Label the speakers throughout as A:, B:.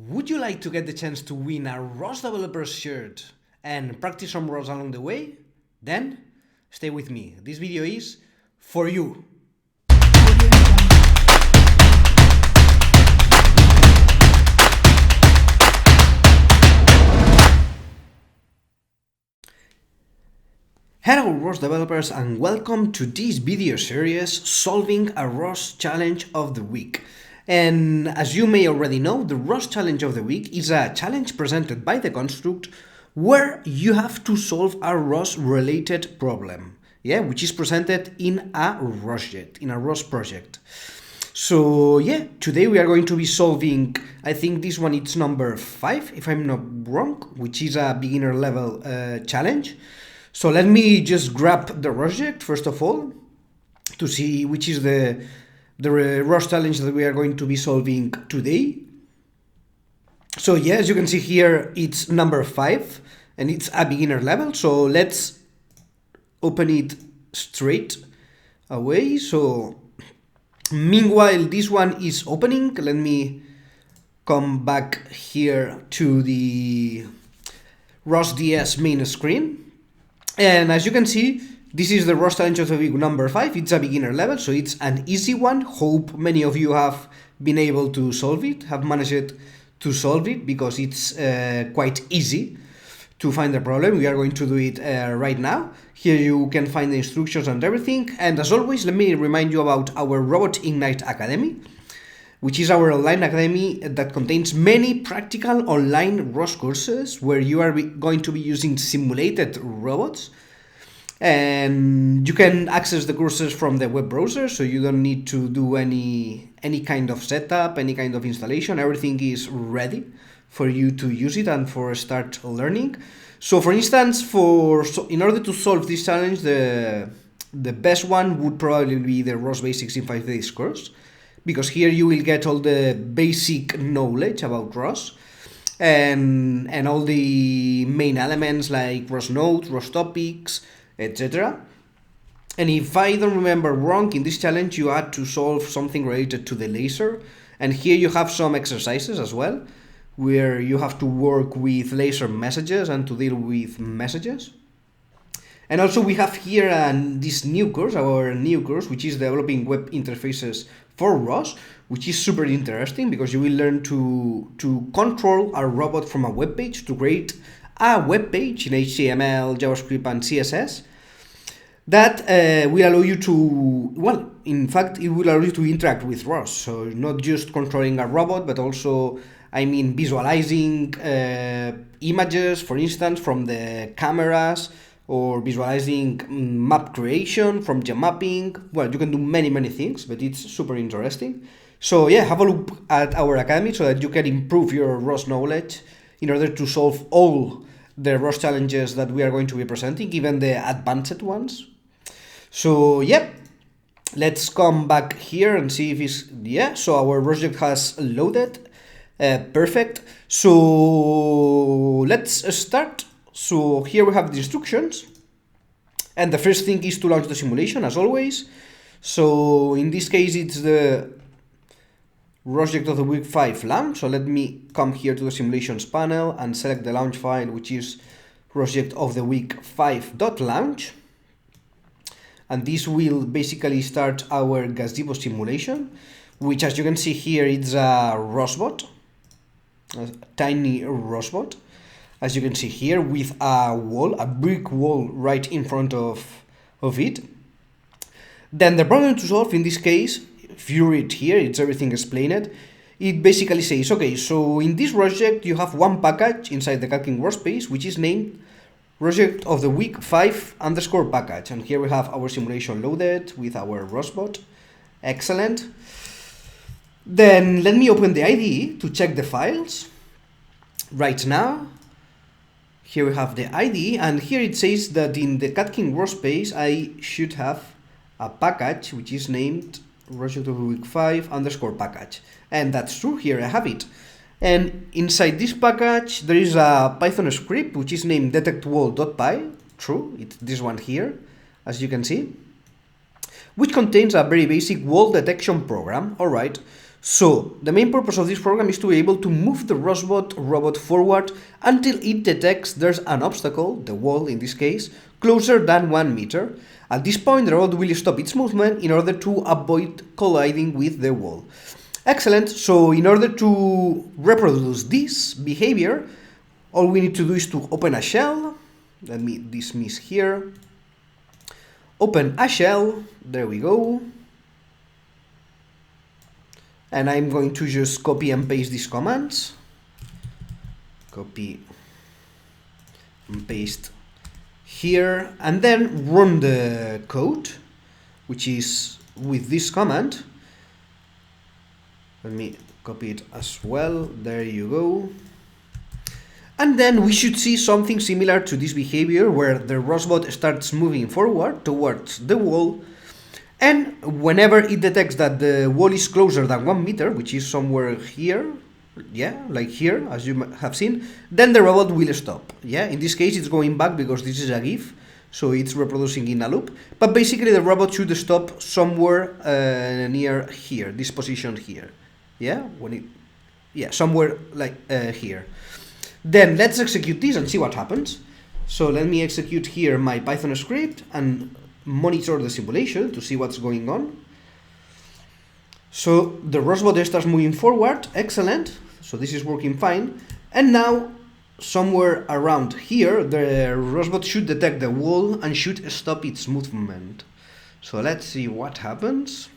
A: Would you like to get the chance to win a ROS Developers shirt and practice some ROS along the way? Then stay with me. This video is for you. Hello ROS developers and welcome to this video series solving a ROS challenge of the week. And as you may already know, the ROS challenge of the week is a challenge presented by the construct where you have to solve a ROS-related problem, which is presented in a ROS project. So today we are going to be solving, I think this one it's number 5, if I'm not wrong, which is a beginner level challenge. So let me just grab the project first of all to see which is the ROS challenge that we are going to be solving today. So as you can see here, it's number 5 and it's a beginner level. So let's open it straight away. So meanwhile this one is opening, let me come back here to the ROS.ds main screen. And as you can see, this is the ROS challenge of the week number 5. It's a beginner level, so it's an easy one. Hope many of you have been able to solve it, have managed to solve it, because it's quite easy to find the problem. We are going to do it right now. Here you can find the instructions and everything. And as always, let me remind you about our Robot Ignite Academy, which is our online academy that contains many practical online ROS courses where you are going to be using simulated robots. And you can access the courses from the web browser, so you don't need to do any kind of setup, any kind of installation. Everything is ready for you to use it and for start learning. So for instance, in order to solve this challenge, the best one would probably be the ROS Basics in 5 days course, because here you will get all the basic knowledge about ROS and all the main elements like ROS nodes, ROS topics, etc. And if I don't remember wrong, in this challenge you had to solve something related to the laser, and here you have some exercises as well where you have to work with laser messages and to deal with messages. And also we have here this new course, our new course, which is developing web interfaces for ROS, which is super interesting because you will learn to control a robot from a web page, to create a web page in HTML, JavaScript, and CSS that will allow you to, in fact, it will allow you to interact with ROS. So not just controlling a robot, but also, visualizing images, for instance, from the cameras, or visualizing map creation from gemapping. Well, you can do many things, but it's super interesting. So have a look at our academy so that you can improve your ROS knowledge in order to solve all the ROS challenges that we are going to be presenting, even the advanced ones. So let's come back here and see if it's, so our project has loaded. Perfect. So let's start. So here we have the instructions, and the first thing is to launch the simulation as always. So in this case it's the project of the week 5 launch. So let me come here to the simulations panel and select the launch file, which is project of the week 5.launch. And this will basically start our gazebo simulation, which, as you can see here, it's a ROSbot, a tiny ROSbot, as you can see here, with a brick wall right in front of it. Then the problem to solve in this case, if you read here, it's everything explained. It basically says, okay, so in this project you have one package inside the calculating workspace, which is named project of the week 5_package. And here we have our simulation loaded with our ROSbot. Excellent. Then let me open the IDE to check the files. Right now, here we have the IDE, and here it says that in the calculating workspace I should have a package which is named project of the week 5_package. And that's true, here I have it. And inside this package there is a Python script which is named detectWall.py. True, it's this one here, as you can see, which contains a very basic wall detection program. Alright, So the main purpose of this program is to be able to move the robot forward until it detects there's an obstacle, the wall in this case, closer than 1 meter. At this point, the robot will stop its movement in order to avoid colliding with the wall. Excellent. So in order to reproduce this behavior, all we need to do is to open a shell. Let me dismiss here. Open a shell. There we go. And I'm going to just copy and paste these commands. Copy and paste here, and then run the code, which is with this command. Let me copy it as well. There you go. And then we should see something similar to this behavior where the robot starts moving forward towards the wall. And whenever it detects that the wall is closer than 1 meter, which is somewhere here, yeah, like here, as you have seen, then the robot will stop. Yeah, in this case, it's going back because this is a GIF, so it's reproducing in a loop. But basically, the robot should stop somewhere near here, this position here. Yeah, somewhere like here. Then let's execute this and see what happens. So let me execute here my Python script and monitor the simulation to see what's going on. So the robot starts moving forward. Excellent. So this is working fine. And now somewhere around here, the robot should detect the wall and should stop its movement. So let's see what happens.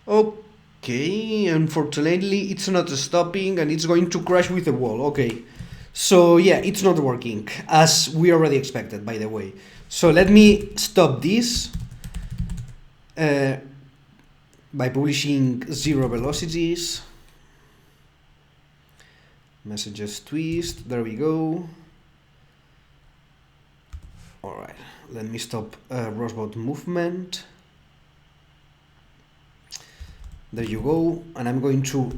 A: Okay, unfortunately it's not stopping and it's going to crash with the wall. Okay, so yeah, it's not working as we already expected, by the way. So let me stop this by publishing 0 velocities. Messages twist, there we go. All right, let me stop robot movement. There you go, and I'm going to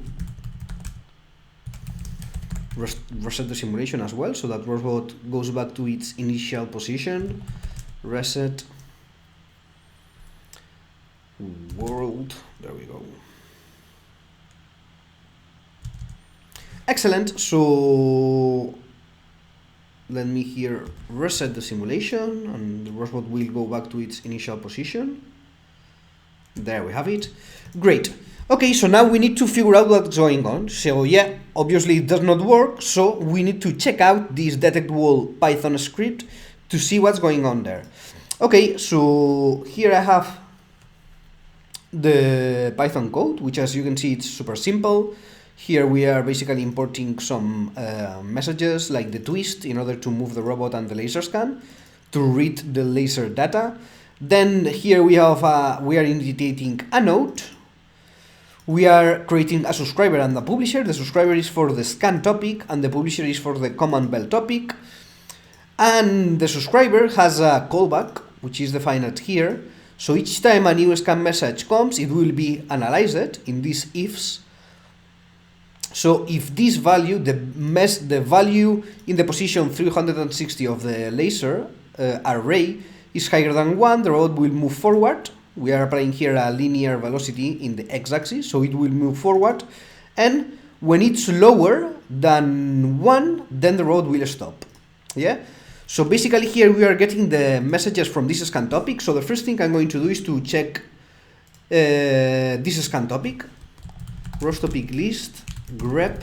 A: reset the simulation as well, so that robot goes back to its initial position. Reset world, there we go. Excellent. So let me here reset the simulation, and the robot will go back to its initial position. There we have it. Great. Okay, so now we need to figure out what's going on. So yeah, obviously it does not work, so we need to check out this detect wall Python script to see what's going on there. Okay, so here I have the Python code, which as you can see, it's super simple. Here we are basically importing some messages like the twist in order to move the robot and the laser scan to read the laser data. Then here we have we are indicating a node. We are creating a subscriber and a publisher. The subscriber is for the scan topic and the publisher is for the command bell topic. And the subscriber has a callback, which is defined here. So each time a new scan message comes, it will be analyzed in these ifs. So if this value, the value in the position 360 of the laser array is higher than 1, the robot will move forward. We are applying here a linear velocity in the x-axis, so it will move forward. And when it's lower than 1, then the robot will stop. Yeah. So basically here we are getting the messages from this scan topic. So the first thing I'm going to do is to check this scan topic. ROS topic list grep.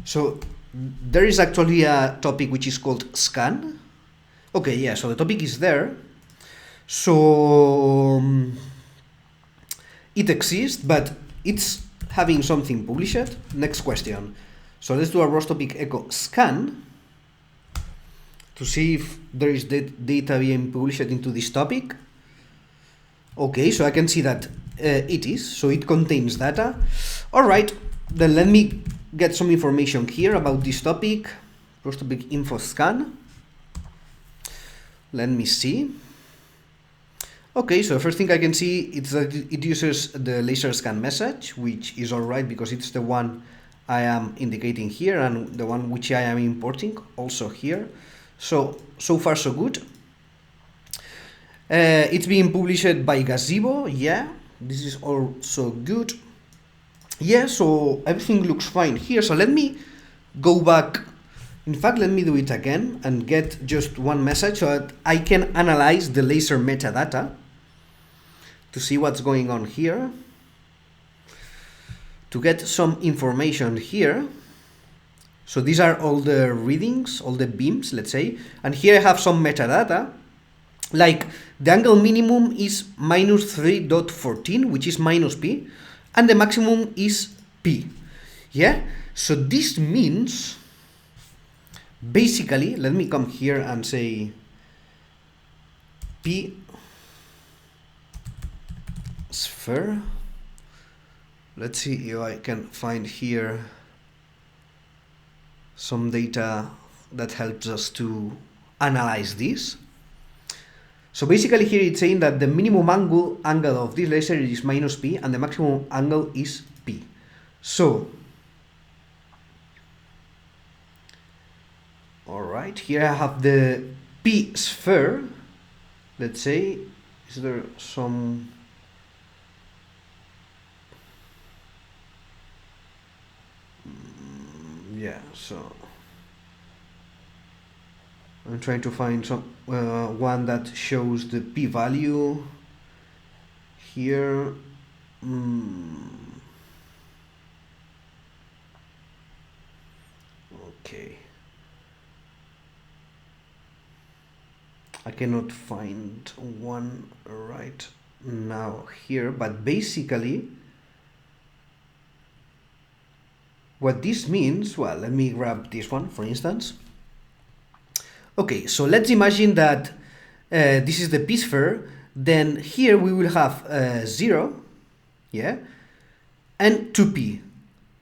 A: So there is actually a topic which is called scan. Okay, yeah, so the topic is there. So it exists, but it's having something published. Next question. So let's do a ROS topic echo scan to see if there is data being published into this topic. Okay, so I can see that it is, so it contains data. All right, then let me get some information here about this topic. ROS topic info scan. Let me see. Okay, so the first thing I can see is that it uses the laser scan message, which is alright because it's the one I am indicating here and the one which I am importing also here. So far so good. It's being published by Gazebo, yeah. This is also good. Yeah, so everything looks fine here. So let me go back. In fact, let me do it again and get just one message so that I can analyze the laser metadata to see what's going on here, to get some information here. So these are all the readings, all the beams, let's say, and here I have some metadata, like the angle minimum is minus 3.14, which is minus P, and the maximum is P. Yeah, so this means basically, let me come here and say P sphere. Let's see if I can find here some data that helps us to analyze this. So basically here it's saying that the minimum angle of this laser is minus P and the maximum angle is P. So, alright, here I have the P sphere. Let's say, is there some... yeah, so I'm trying to find some one that shows the p-value here. Okay, I cannot find one right now here, but basically what this means, well, let me grab this one, for instance. Okay, so let's imagine that this is the p-sphere, then here we will have 0, yeah, and 2p.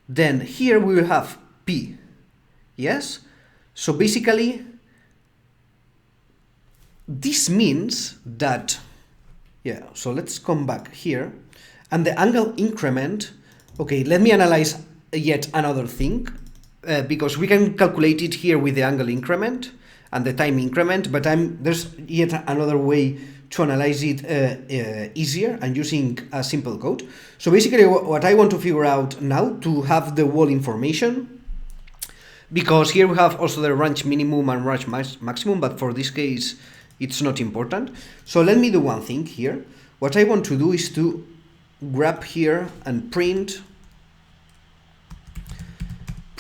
A: Then here we will have p, yes? So basically, this means that, yeah, so let's come back here, and the angle increment, okay, let me analyze yet another thing, because we can calculate it here with the angle increment and the time increment, but there's yet another way to analyze it easier and using a simple code. So basically what I want to figure out now to have the wall information, because here we have also the range minimum and range maximum, but for this case it's not important. So let me do one thing here. What I want to do is to grab here and print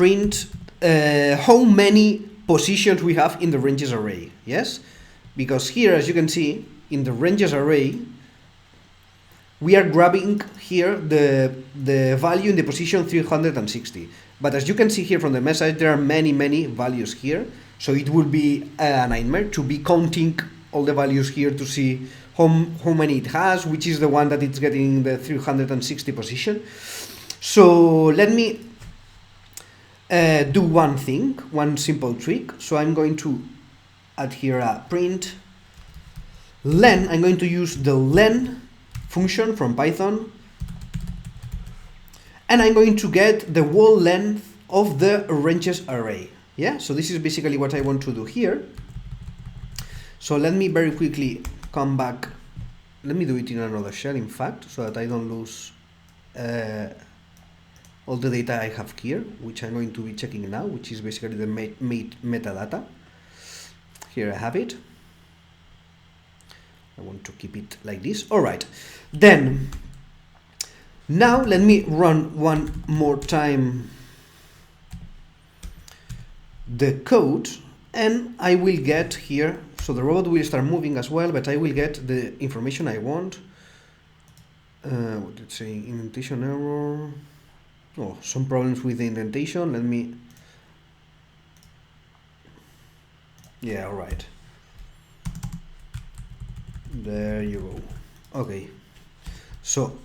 A: how many positions we have in the ranges array, yes? Because here, as you can see, in the ranges array, we are grabbing here the value in the position 360. But as you can see here from the message, there are many values here. So it will be a nightmare to be counting all the values here to see how many it has, which is the one that it's getting in the 360 position. So let me do one thing, one simple trick. So I'm going to add here a print len. I'm going to use the len function from Python, and I'm going to get the wall length of the ranges array. Yeah, so this is basically what I want to do here. So let me very quickly come back. Let me do it in another shell, in fact, so that I don't lose all the data I have here, which I'm going to be checking now, which is basically the metadata. Here I have it. I want to keep it like this. All right. Then, now let me run one more time the code, and I will get here, so the robot will start moving as well, but I will get the information I want. What did it say? Indentation error. Oh, some problems with the indentation. Let me... yeah, all right. There you go. Okay. So...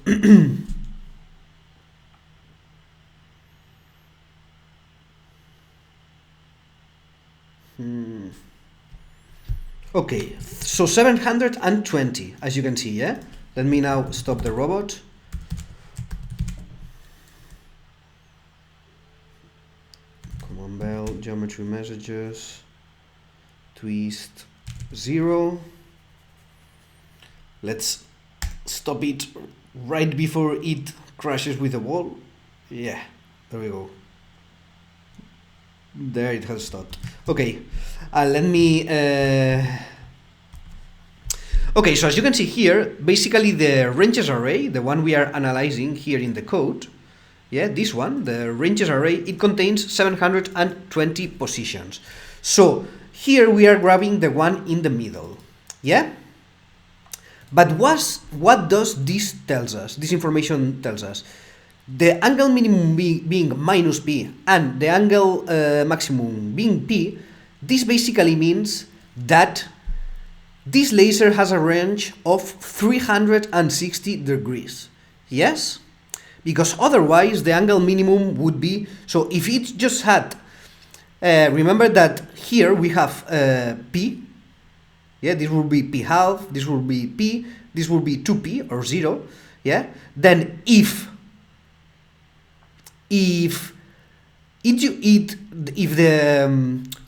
A: okay, so 720, as you can see, yeah? Let me now stop the robot. Command bell, geometry messages, twist 0. Let's stop it right before it crashes with the wall. Yeah, there we go. There it has stopped. Okay, let me... Okay, so as you can see here, basically the ranges array, the one we are analyzing here in the code, yeah, this one, the ranges array, it contains 720 positions. So here we are grabbing the one in the middle, yeah? But what does this tells us? This information tells us the angle minimum being minus p and the angle maximum being p. This basically means that this laser has a range of 360 degrees. Yes? Because otherwise the angle minimum would be, so if it just had, remember that here we have p, yeah, this will be p half, this will be p, this will be 2p or 0, yeah? Then if the,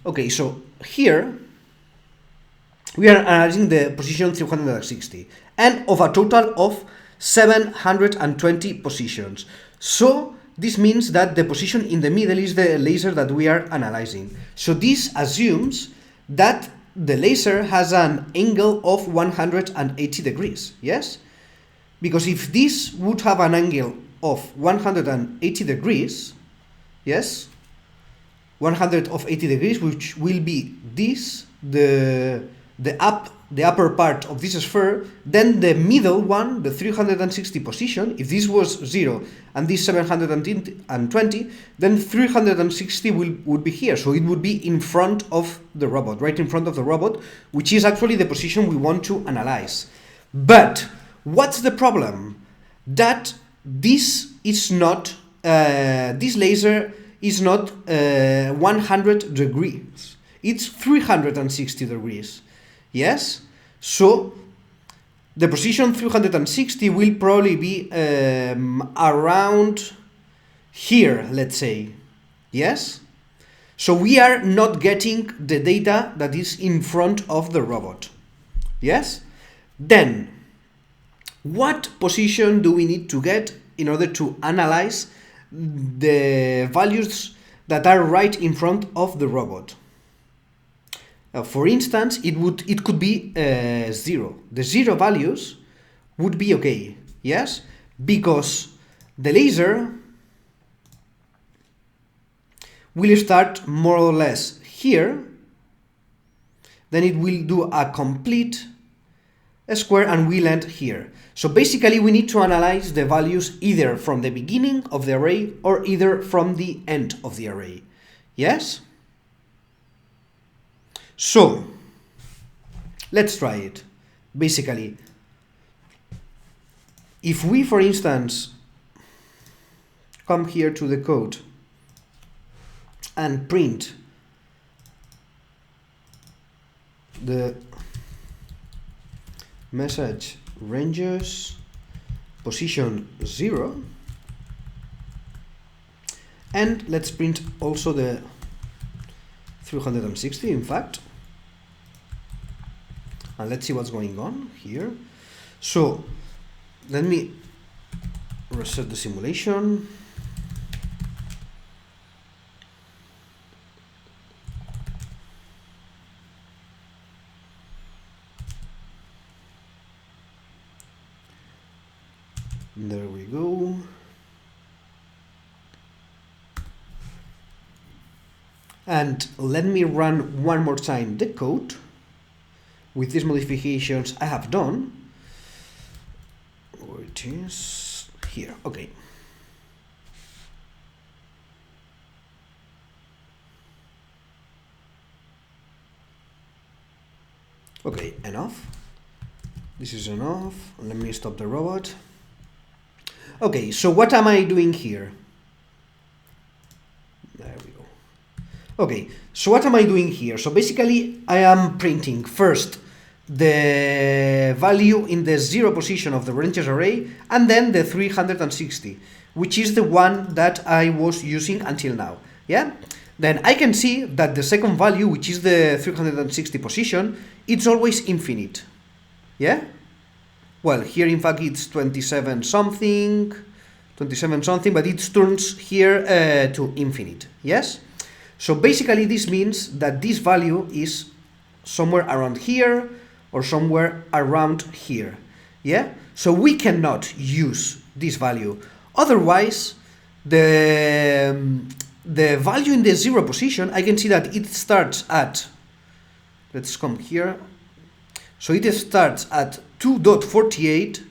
A: okay, so here we are analyzing the position 360 and of a total of 720 positions. So this means that the position in the middle is the laser that we are analyzing. So this assumes that the laser has an angle of 180 degrees, yes? Because if this would have an angle of 180 degrees, yes, 180 degrees, which will be this, the upper part of this sphere, then the middle one, the 360 position, if this was 0 and this 720, then 360 would be here. So it would be in front of the robot, right in front of the robot, which is actually the position we want to analyze. But what's the problem? That this is not, this laser is not 100 degrees. It's 360 degrees. Yes? So the position 360 will probably be around here, let's say. Yes? So we are not getting the data that is in front of the robot. Yes? Then, what position do we need to get in order to analyze the values that are right in front of the robot? For instance, it could be 0. The 0 values would be okay, yes? Because the laser will start more or less here, then it will do a complete square and will end here. So basically we need to analyze the values either from the beginning of the array or either from the end of the array, yes? So, let's try it. Basically, if we, for instance, come here to the code and print the message ranges position 0, and let's print also the 360, in fact, and let's see what's going on here. So let me reset the simulation. There we go. And let me run one more time the code with these modifications I have done. Where it is? Here, okay. Okay, enough. This is enough. Let me stop the robot. Okay, so what am I doing here? There we go. Okay, so what am I doing here? So basically I am printing first the value in the 0 position of the ranges array and then the 360, which is the one that I was using until now. Yeah? Then I can see that the second value, which is the 360 position, it's always infinite. Yeah? well, here in fact it's 27 something, but it turns here to infinite, yes? So basically this means that this value is somewhere around here or somewhere around here, yeah? So we cannot use this value. Otherwise, the value in the 0 position, I can see that it starts at, let's come here, so it starts at 2.48,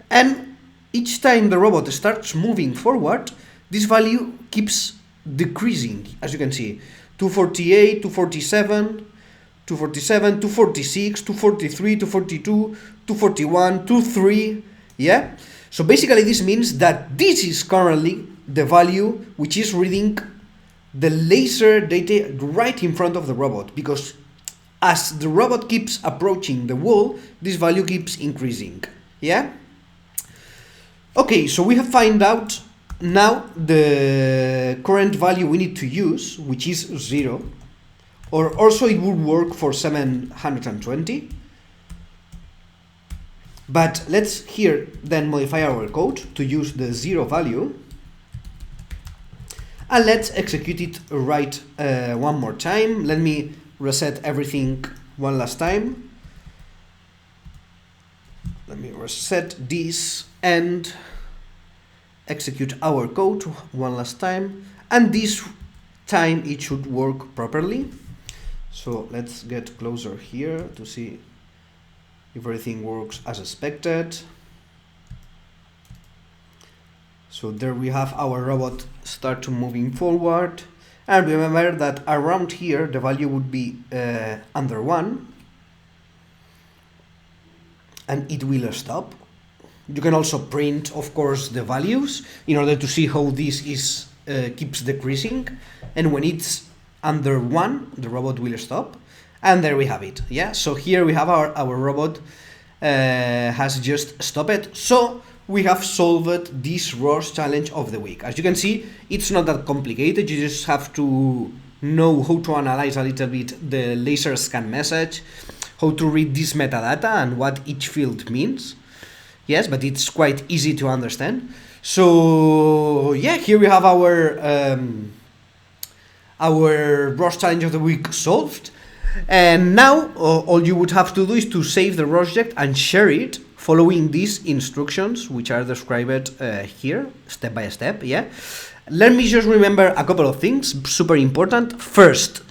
A: and each time the robot starts moving forward, this value keeps decreasing, as you can see. 248, 247, 247, 246, 243, 242, 241, 23, yeah? So basically this means that this is currently the value which is reading the laser data right in front of the robot, because as the robot keeps approaching the wall, this value keeps increasing, yeah? Okay, so we have found out now the current value we need to use, which is 0, or also it would work for 720. But let's here then modify our code to use the 0 value, and let's execute it right one more time. Let me reset everything one last time. Let me reset this and execute our code one last time, and this time it should work properly. So let's get closer here to see if everything works as expected. So there we have our robot start to moving forward, and remember that around here the value would be under 1, and it will stop. You can also print, of course, the values in order to see how this is keeps decreasing, and when it's under 1 the robot will stop, and there we have it. Yeah, so here we have our robot has just stopped. So we have solved this ROS challenge of the week. As you can see, it's not that complicated. You just have to know how to analyze a little bit the laser scan message, how to read this metadata and what each field means. Yes, but it's quite easy to understand. So yeah, here we have our ROS challenge of the week solved. And now all you would have to do is to save the project and share it following these instructions, which are described here step by step. Yeah, let me just remember a couple of things super important. First,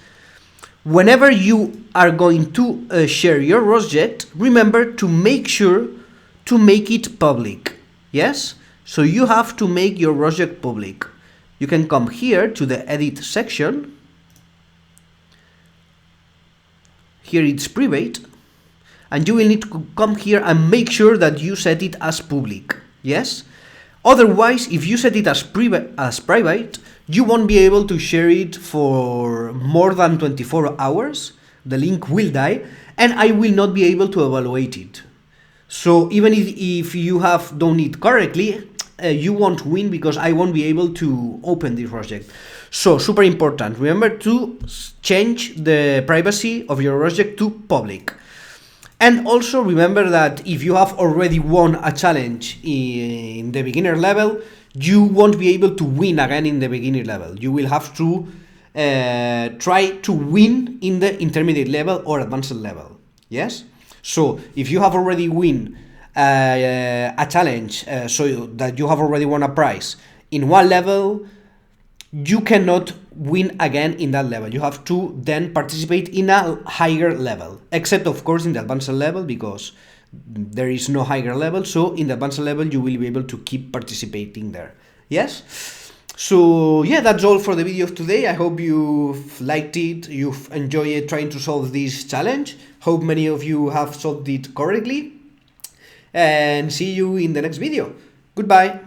A: whenever you are going to share your project, remember to make sure to make it public. Yes, so you have to make your project public. You can come here to the edit section. Here it's private, and you will need to come here and make sure that you set it as public. Yes, otherwise if you set it as private, you won't be able to share it for more than 24 hours. The link will die, and I will not be able to evaluate it. So even if you have done it correctly, you won't win, because I won't be able to open this project. So super important, remember to change the privacy of your project to public. And also remember that if you have already won a challenge in the beginner level, you won't be able to win again in the beginner level. You will have to try to win in the intermediate level or advanced level. Yes? So if you have already won a challenge, so that you have already won a prize in one level, you cannot win again in that level. You have to then participate in a higher level, except of course in the advanced level, because there is no higher level. So in the advanced level you will be able to keep participating there. Yes, so yeah, that's all for the video of today. I hope you've liked it, you've enjoyed it trying to solve this challenge. Hope many of you have solved it correctly, and see you in the next video. Goodbye.